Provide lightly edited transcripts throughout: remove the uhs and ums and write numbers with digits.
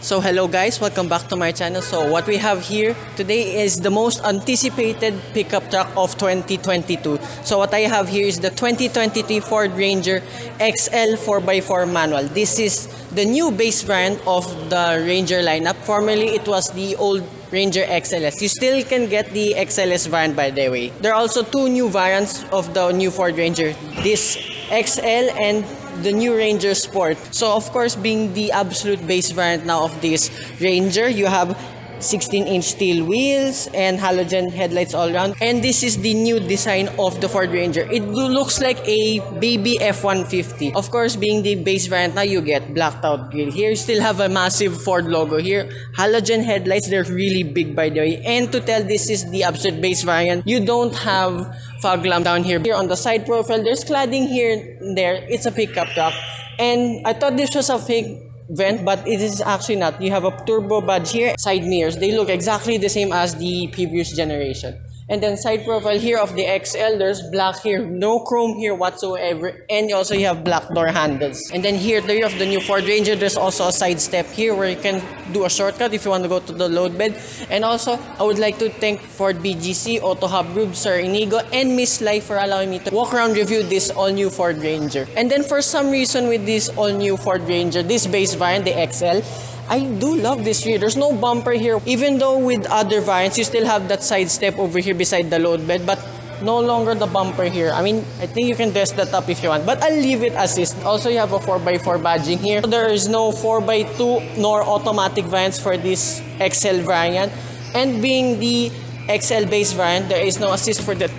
So hello guys, welcome back to my channel. So what we have here today is the most anticipated pickup truck of 2022. So what I have here is the 2023 Ford Ranger XL 4x4 manual. This is the new base variant of the Ranger lineup. Formerly it was the old Ranger XLS. You still can get the XLS variant, by the way. There are also two new variants of the new Ford Ranger. This XL and the new Ranger Sport. So of course, being the absolute base variant now of this Ranger, you have 16-inch steel wheels and halogen headlights all around. And this is the new design of the Ford Ranger. It looks like a baby F-150. Of course, being the base variant now, you get blacked out grille. Here, you still have a massive Ford logo here. Halogen headlights, they're really big, by the way. And to tell this is the absolute base variant, you don't have fog lamp down here. Here on the side profile, there's cladding here and there. It's a pickup truck. And I thought this was a fake vent, but it is actually not. You have a turbo badge here. Side mirrors, they look exactly the same as the previous generation. And then side profile here of the XL, there's black here, no chrome here whatsoever, and also you have black door handles. And then here of the new Ford Ranger, there's also a side step here where you can do a shortcut if you want to go to the load bed. And also, I would like to thank Ford BGC, Auto Hub Group, Sir Inigo, and Miss Lai for allowing me to walk around review this all-new Ford Ranger. And then for some reason with this all-new Ford Ranger, this base variant, the XL, I do love this rear. There's no bumper here. Even though with other variants, you still have that side step over here beside the load bed, but no longer the bumper here. I mean, I think you can dress that up if you want, but I'll leave it as is. Also, you have a 4x4 badging here. There is no 4x2 nor automatic variants for this XL variant. And being the XL base variant, there is no assist for the...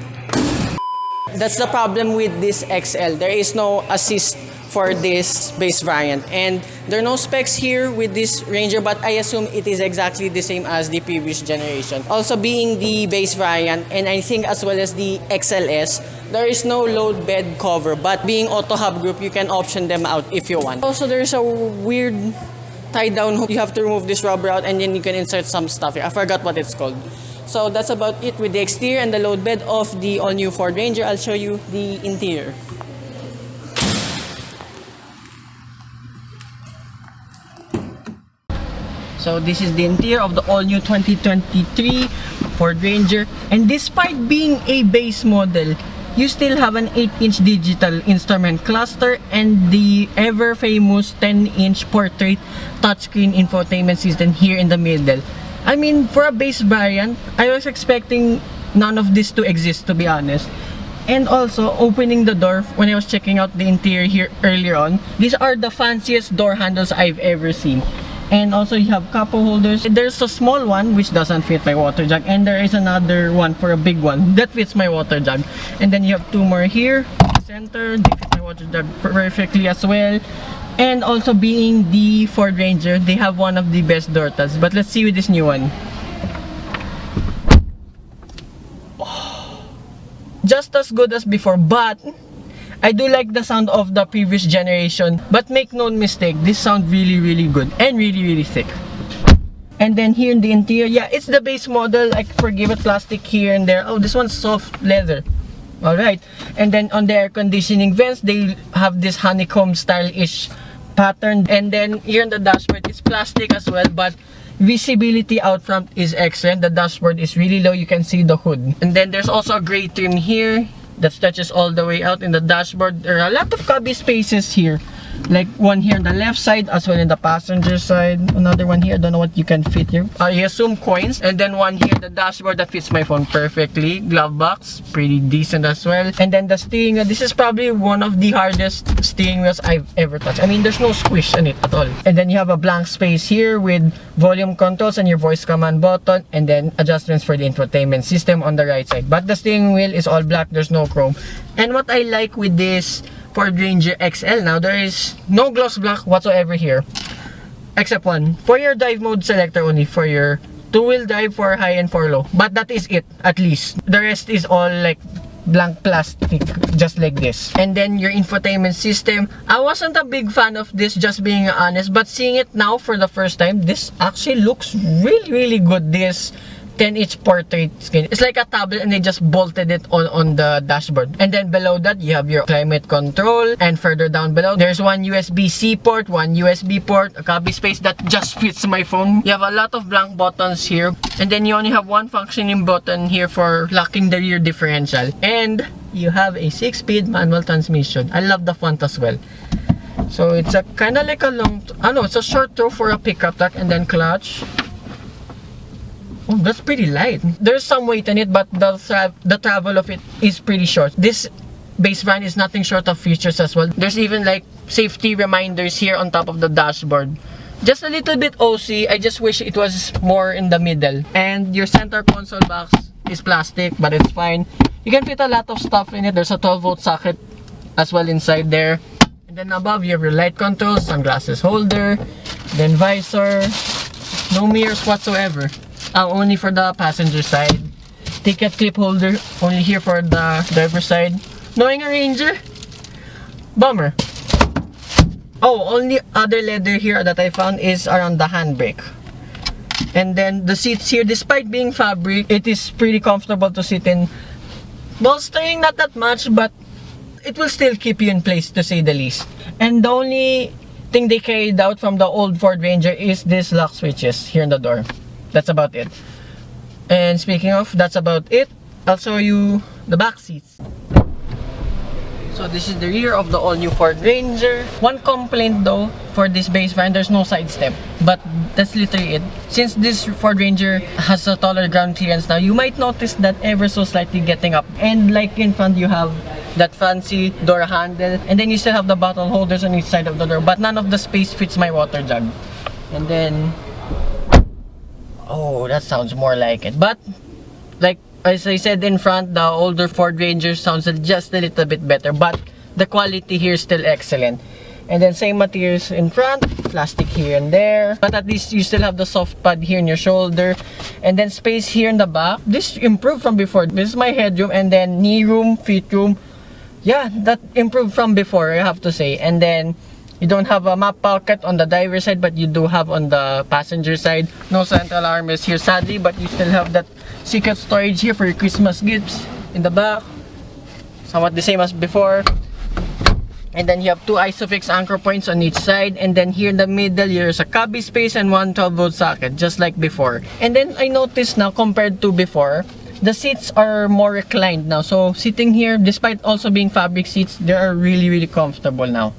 That's the problem with this XL. There is no assist for this base variant, and there are no specs here with this Ranger, but I assume it is exactly the same as the previous generation. Also, being the base variant, and I think as well as the XLS, there is no load bed cover, but being Auto Hub Group, you can option them out if you want. Also, there is a weird tie down hook. You have to remove this rubber out and then you can insert some stuff here. I forgot what it's called. So that's about it with the exterior and the load bed of the all new Ford Ranger. I'll show you the interior. So this is the interior of the all-new 2023 Ford Ranger. And despite being a base model, you still have an 8-inch digital instrument cluster and the ever-famous 10-inch portrait touchscreen infotainment system here in the middle. I mean, for a base variant, I was expecting none of this to exist, to be honest. And also, opening the door, when I was checking out the interior here earlier on, these are the fanciest door handles I've ever seen. And also you have cup holders. There's a small one which doesn't fit my water jug, and there is another one for a big one that fits my water jug. And then you have two more here, center, they fit my water jug perfectly as well. And also, being the Ford Ranger, they have one of the best door tabs. But let's see with this new one. Just as good as before, but I do like the sound of the previous generation, but make no mistake, this sound really good and really thick. And then here in the interior, yeah, it's the base model. I forgive it, plastic here and there. Oh, this one's soft leather. Alright. And then on the air conditioning vents, they have this honeycomb style-ish pattern. And then here in the dashboard, it's plastic as well, but visibility out front is excellent. The dashboard is really low, you can see the hood. And then there's also a gray trim here that stretches all the way out in the dashboard. There are a lot of cubby spaces here, like one here on the left side as well in the passenger side. Another one here, I don't know what you can fit here. I assume coins. And then one here, the dashboard that fits my phone perfectly. Glove box, pretty decent as well. And then the steering wheel, this is probably one of the hardest steering wheels I've ever touched. I mean, there's no squish in it at all. And then you have a blank space here with volume controls and your voice command button, and then adjustments for the infotainment system on the right side. But the steering wheel is all black, there's no chrome. And what I like with this Ford Ranger XL now, there is no gloss black whatsoever here, except one for your drive mode selector only, for your two-wheel drive, for high and for low, but that is it. At least the rest is all like blank plastic, just like this. And then your infotainment system, I wasn't a big fan of this, just being honest, but seeing it now for the first time, this actually looks really good. This 10-inch portrait screen. It's like a tablet and they just bolted it on the dashboard. And then below that, you have your climate control. And further down below, there's one USB-C port, one USB port, a cubby space that just fits my phone. You have a lot of blank buttons here. And then you only have one functioning button here for locking the rear differential. And you have a 6-speed manual transmission. I love the font as well. So it's a kind of like a long, it's a short throw for a pickup truck. And then clutch. Oh, that's pretty light. There's some weight in it, but the travel of it is pretty short. This base van is nothing short of features as well. There's even like safety reminders here on top of the dashboard. Just a little bit OC. I just wish it was more in the middle. And your center console box is plastic, but it's fine. You can fit a lot of stuff in it. There's a 12-volt socket as well inside there. And then above, you have your light controls, sunglasses holder, then visor. No mirrors whatsoever. Only for the passenger side. Ticket clip holder, only here for the driver side. Knowing a Ranger? Bummer. Oh, only other leather here that I found is around the handbrake. And then the seats here, despite being fabric, it is pretty comfortable to sit in. Bolstering, not that much, but it will still keep you in place, to say the least. And the only thing they carried out from the old Ford Ranger is these lock switches here in the door. That's about it. And speaking of, that's about it. I'll show you the back seats. So this is the rear of the all-new Ford Ranger. One complaint though for this base van, there's no side step. But that's literally it. Since this Ford Ranger has a taller ground clearance now, you might notice that ever so slightly getting up. And like in front, you have that fancy door handle. And then you still have the bottle holders on each side of the door. But none of the space fits my water jug. And then... oh, that sounds more like it. But, like as I said in front, the older Ford Ranger sounds just a little bit better. But the quality here is still excellent. And then same materials in front, plastic here and there. But at least you still have the soft pad here in your shoulder. And then space here in the back. This improved from before. This is my headroom and then knee room, feet room. Yeah, that improved from before, I have to say. And then you don't have a map pocket on the driver's side, but you do have on the passenger side. No central armrest here, sadly, but you still have that secret storage here for your Christmas gifts in the back. Somewhat the same as before. And then you have two ISOFIX anchor points on each side. And then here in the middle, there's a cubby space and one 12-volt socket, just like before. And then I noticed now, compared to before, the seats are more reclined now. So sitting here, despite also being fabric seats, they are really, really comfortable now.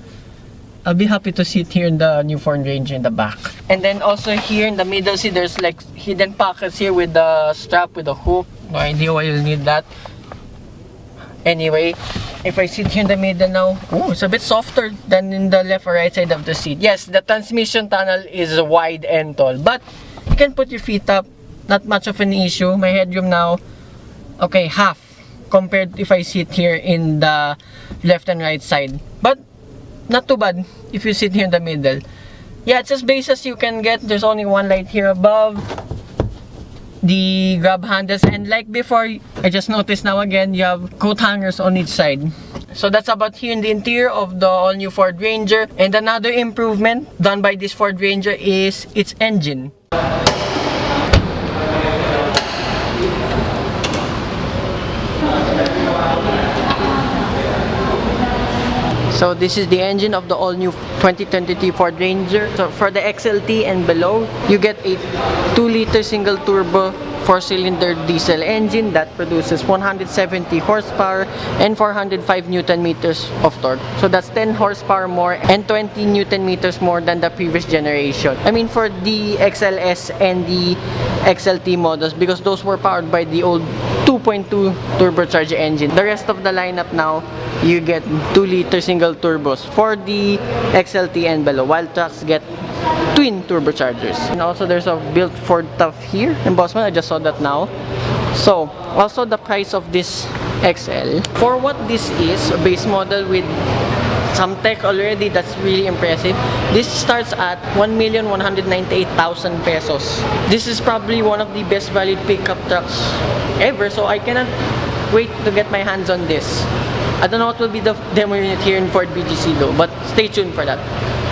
I'll be happy to sit here in the new Ford Ranger in the back. And then also here in the middle, see there's like hidden pockets here with the strap with the hook. No idea why you'll need that. Anyway, if I sit here in the middle now, oh, it's a bit softer than in the left or right side of the seat. Yes, the transmission tunnel is wide and tall, but you can put your feet up. Not much of an issue. My headroom now, okay, half compared if I sit here in the left and right side. But not too bad if you sit here in the middle. Yeah, it's as base as you can get. There's only one light here above the grab handles, and like before, I just noticed now again, you have coat hangers on each side. So that's about here in the interior of the all-new Ford Ranger. And another improvement done by this Ford Ranger is its engine. So this is the engine of the all-new 2023 Ford Ranger. So for the XLT and below, you get a 2-liter single turbo 4-cylinder diesel engine that produces 170 horsepower and 405 Newton meters of torque. So that's 10 horsepower more and 20 Newton meters more than the previous generation. I mean for the XLS and the XLT models, because those were powered by the old 2.2 turbocharged engine. The rest of the lineup now, you get 2-liter single turbos for the XLT and below, while trucks get twin turbochargers. And also there's a built Ford Tough here embossment. I just saw that now. So also the price of this XL, for what this is, a base model with some tech already, that's really impressive. This starts at 1,198,000 pesos. This is probably one of the best valued pickup trucks ever, so I cannot wait to get my hands on this. I don't know what will be the demo unit here in Ford BGC though, but stay tuned for that.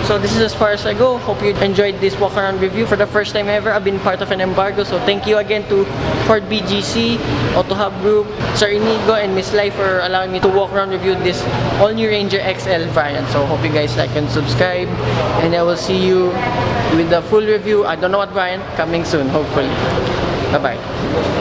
So this is as far as I go. Hope you enjoyed this walk around review. For the first time ever, I've been part of an embargo. So thank you again to Ford BGC, Auto Hub Group, Sir Inigo, and Miss Lai for allowing me to walk around review this all-new Ranger XL variant. So hope you guys like and subscribe, and I will see you with the full review. I don't know what variant, coming soon, hopefully. Bye-bye.